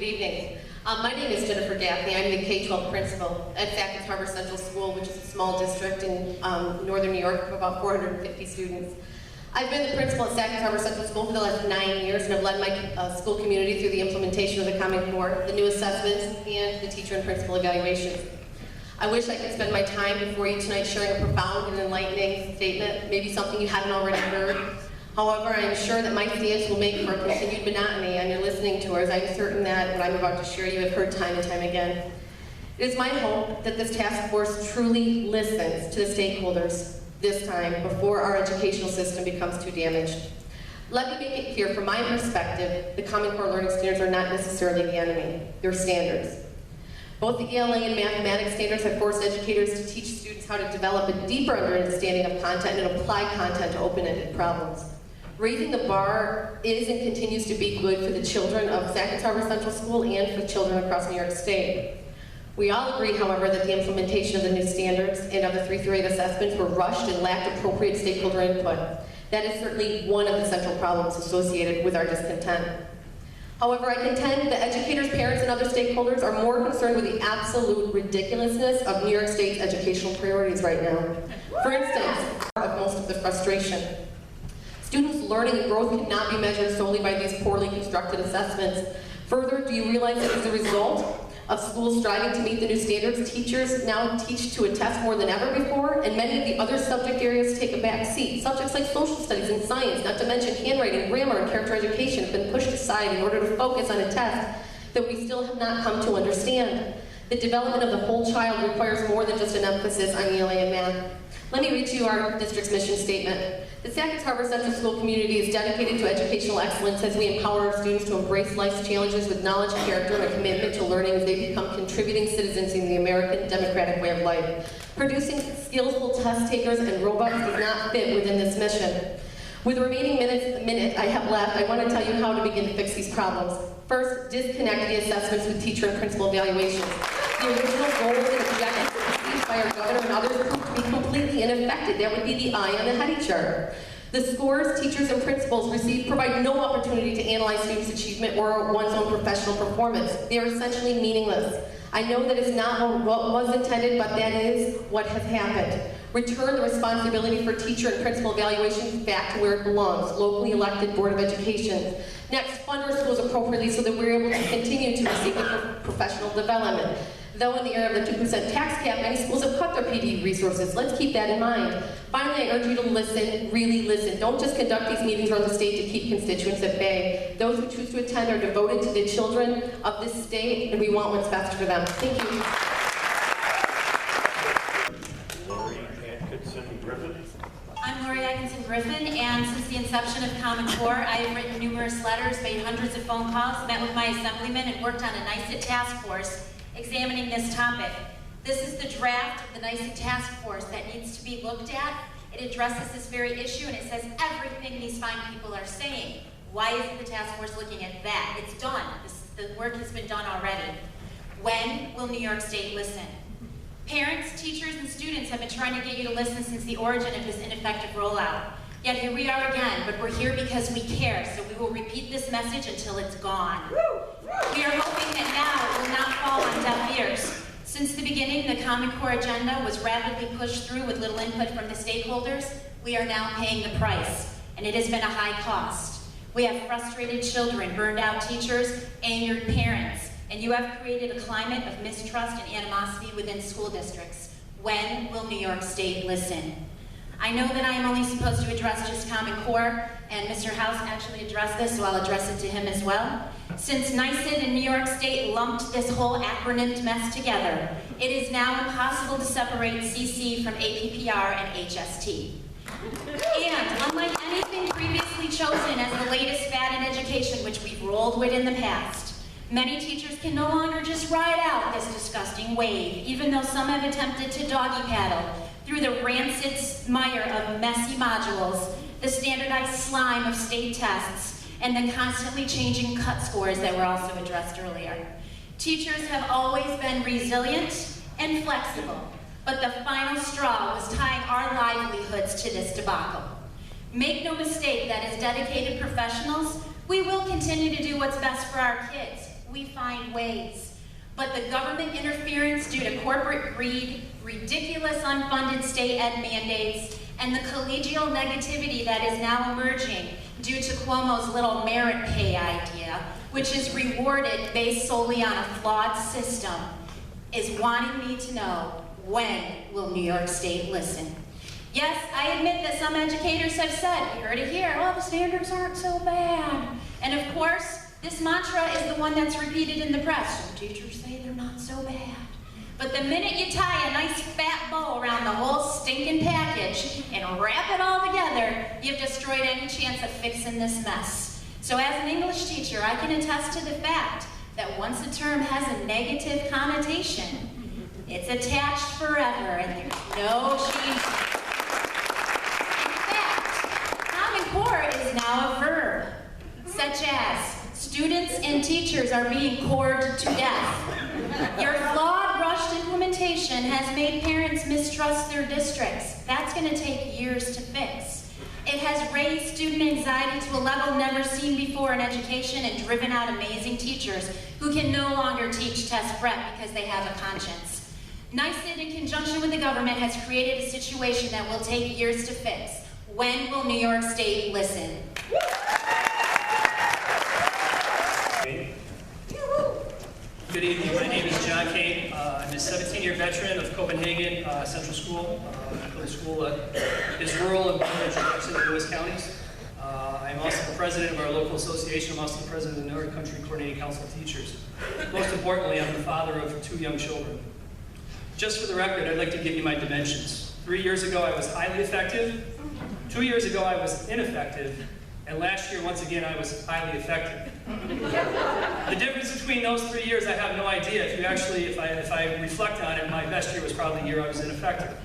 Good evening. My name is Jennifer Gaffney. I'm the K-12 principal at Sackett Harbor Central School, which is a small district in northern New York of about 450 students. I've been the principal at Sackett Harbor Central School for the last 9 years and have led my school community through the implementation of the Common Core, the new assessments, and the teacher and principal evaluations. I wish I could spend my time before you tonight sharing a profound and enlightening statement, maybe something you haven't already heard. However, I am sure that my stance will make for a continued monotony on your listening tours. I'm certain that what I'm about to share you have heard time and time again. It is my hope that this task force truly listens to the stakeholders this time before our educational system becomes too damaged. Let me make it clear, from my perspective, the Common Core learning standards are not necessarily the enemy. They're standards. Both the ELA and mathematics standards have forced educators to teach students how to develop a deeper understanding of content and apply content to open-ended problems. Raising the bar is and continues to be good for the children of Sackett Harbor Central School and for children across New York State. We all agree, however, that the implementation of the new standards and of the 3 through 8 assessments were rushed and lacked appropriate stakeholder input. That is certainly one of the central problems associated with our discontent. However, I contend that educators, parents, and other stakeholders are more concerned with the absolute ridiculousness of New York State's educational priorities right now. For instance, of most of the frustration. Students' learning and growth cannot be measured solely by these poorly constructed assessments. Further, do you realize that as a result of schools striving to meet the new standards, teachers now teach to a test more than ever before, and many of the other subject areas take a back seat. Subjects like social studies and science, not to mention handwriting, grammar, and character education, have been pushed aside in order to focus on a test that we still have not come to understand. The development of the whole child requires more than just an emphasis on ELA and math. Let me read to you our district's mission statement. The Sackett Harbor Central School community is dedicated to educational excellence as we empower our students to embrace life's challenges with knowledge, character, and a commitment to learning as they become contributing citizens in the American democratic way of life. Producing skillful test takers and robots does not fit within this mission. With the remaining minute I have left, I want to tell you how to begin to fix these problems. First, disconnect the assessments with teacher and principal evaluations. The original goals and objectives by our governor and others proved to be completely ineffective. That would be the eye on the heady chart. The scores teachers and principals receive provide no opportunity to analyze students' achievement or one's own professional performance. They are essentially meaningless. I know that is not what was intended, but that is what has happened. Return the responsibility for teacher and principal evaluations back to where it belongs, locally elected Board of Education. Next, fund our schools appropriately so that we're able to continue to receive the professional development. Though in the era of the 2% tax cap, many schools have cut their PD resources. Let's keep that in mind. Finally, I urge you to listen, really listen. Don't just conduct these meetings around the state to keep constituents at bay. Those who choose to attend are devoted to the children of this state, and we want what's best for them. Thank you. I'm Lori Atkinson Griffin, and since the inception of Common Core, I have written numerous letters, made hundreds of phone calls, met with my assemblymen, and worked on a NYSET task force examining this topic. This is the draft of the NYSET task force that needs to be looked at. It addresses this very issue, and it says everything these fine people are saying. Why isn't the task force looking at that? It's done. The work has been done already. When will New York State listen? Parents, teachers, and students have been trying to get you to listen since the origin of this ineffective rollout. Yet here we are again, but we're here because we care, so we will repeat this message until it's gone. We are hoping that now it will not fall on deaf ears. Since the beginning, the Common Core agenda was rapidly pushed through with little input from the stakeholders. We are now paying the price, and it has been a high cost. We have frustrated children, burned out teachers, angered parents, and you have created a climate of mistrust and animosity within school districts. When will New York State listen? I know that I am only supposed to address just Common Core, and Mr. House actually addressed this, so I'll address it to him as well. Since NYSET and New York State lumped this whole acronym mess together, it is now impossible to separate CC from APPR and HST. And unlike anything previously chosen as the latest fad in education, which we've rolled with in the past, many teachers can no longer just ride out this disgusting wave, even though some have attempted to doggy paddle through the rancid mire of messy modules, the standardized slime of state tests, and the constantly changing cut scores that were also addressed earlier. Teachers have always been resilient and flexible, but the final straw was tying our livelihoods to this debacle. Make no mistake that as dedicated professionals, we will continue to do what's best for our kids. we find ways. But the government interference due to corporate greed, ridiculous unfunded state ed mandates, and the collegial negativity that is now emerging due to Cuomo's little merit pay idea, which is rewarded based solely on a flawed system, is wanting me to know, when will New York State listen? Yes, I admit that some educators have said, you heard it here, oh, the standards aren't so bad. And of course, this mantra is the one that's repeated in the press. Some teachers say they're not so bad. But the minute you tie a nice fat bow around the whole stinking package and wrap it all together, you've destroyed any chance of fixing this mess. So as an English teacher, I can attest to the fact that once a term has a negative connotation, it's attached forever and there's no change. Common Core is now a verb, such as students and teachers are being cored to death. Your flawed, rushed implementation has made parents mistrust their districts. That's going to take years to fix. It has raised student anxiety to a level never seen before in education and driven out amazing teachers who can no longer teach test prep because they have a conscience. NYSID, in conjunction with the government, has created a situation that will take years to fix. When will New York State listen? Good evening, my name is John Kane. I'm a 17-year veteran of Copenhagen Central School. The school is rural and Cambridge in the Lewis counties. I'm also the president of our local association. I'm also the president of the Northern Country Coordinating Council of Teachers. Most importantly, I'm the father of 2 young children. Just for the record, I'd like to give you my dimensions. 3 years ago, I was highly effective. 2 years ago, I was ineffective. And last year, once again, I was highly effective. The difference between those 3 years, I have no idea. If I reflect on it, my best year was probably the year I was ineffective.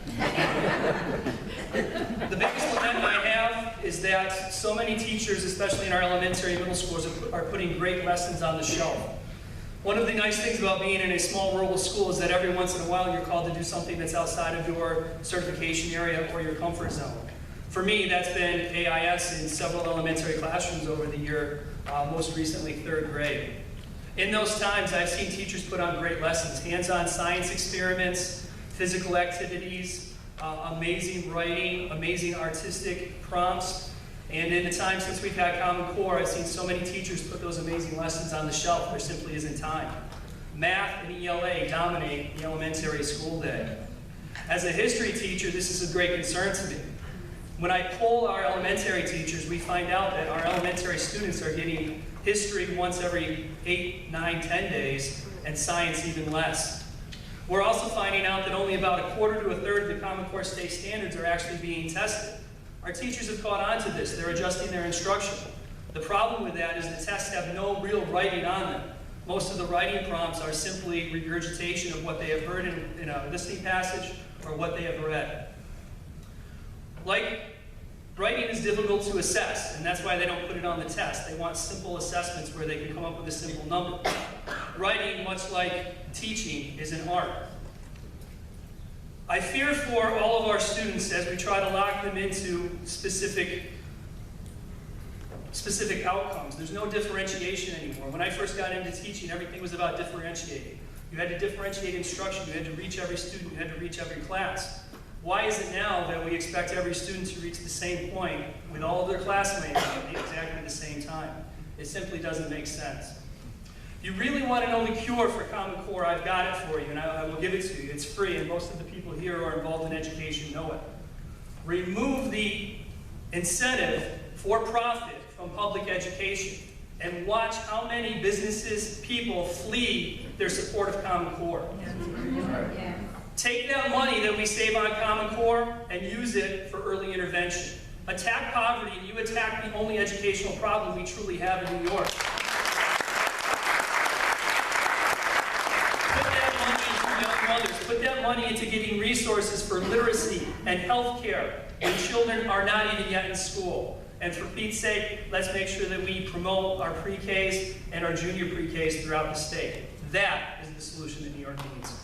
The biggest lament I have is that so many teachers, especially in our elementary and middle schools, are putting great lessons on the shelf. One of the nice things about being in a small rural school is that every once in a while you're called to do something that's outside of your certification area or your comfort zone. For me, that's been AIS in several elementary classrooms over the year, most recently 3rd grade. In those times, I've seen teachers put on great lessons, hands-on science experiments, physical activities, amazing writing, amazing artistic prompts. And in the time since we've had Common Core, I've seen so many teachers put those amazing lessons on the shelf, there simply isn't time. Math and ELA dominate the elementary school day. As a history teacher, this is a great concern to me. When I poll our elementary teachers, we find out that our elementary students are getting history once every 8, 9, 10 days, and science even less. We're also finding out that only about a quarter to a third of the Common Core state standards are actually being tested. Our teachers have caught on to this. They're adjusting their instruction. The problem with that is the tests have no real writing on them. Most of the writing prompts are simply regurgitation of what they have heard in a listening passage or what they have read. Like, writing is difficult to assess, and that's why they don't put it on the test. They want simple assessments where they can come up with a simple number. Writing, much like teaching, is an art. I fear for all of our students as we try to lock them into specific outcomes. There's no differentiation anymore. When I first got into teaching, everything was about differentiating. You had to differentiate instruction. You had to reach every student. You had to reach every class. Why is it now that we expect every student to reach the same point with all of their classmates at exactly the same time? It simply doesn't make sense. If you really want to know the cure for Common Core, I've got it for you, and I will give it to you. It's free, and most of the people here who are involved in education know it. Remove the incentive for profit from public education, and watch how many businesses, people flee their support of Common Core. Yeah. Take that money that we save on Common Core and use it for early intervention. Attack poverty, and you attack the only educational problem we truly have in New York. Put that money into getting resources for literacy and health care when children are not even yet in school. And for Pete's sake, let's make sure that we promote our pre-Ks and our junior pre-Ks throughout the state. That is the solution that New York needs.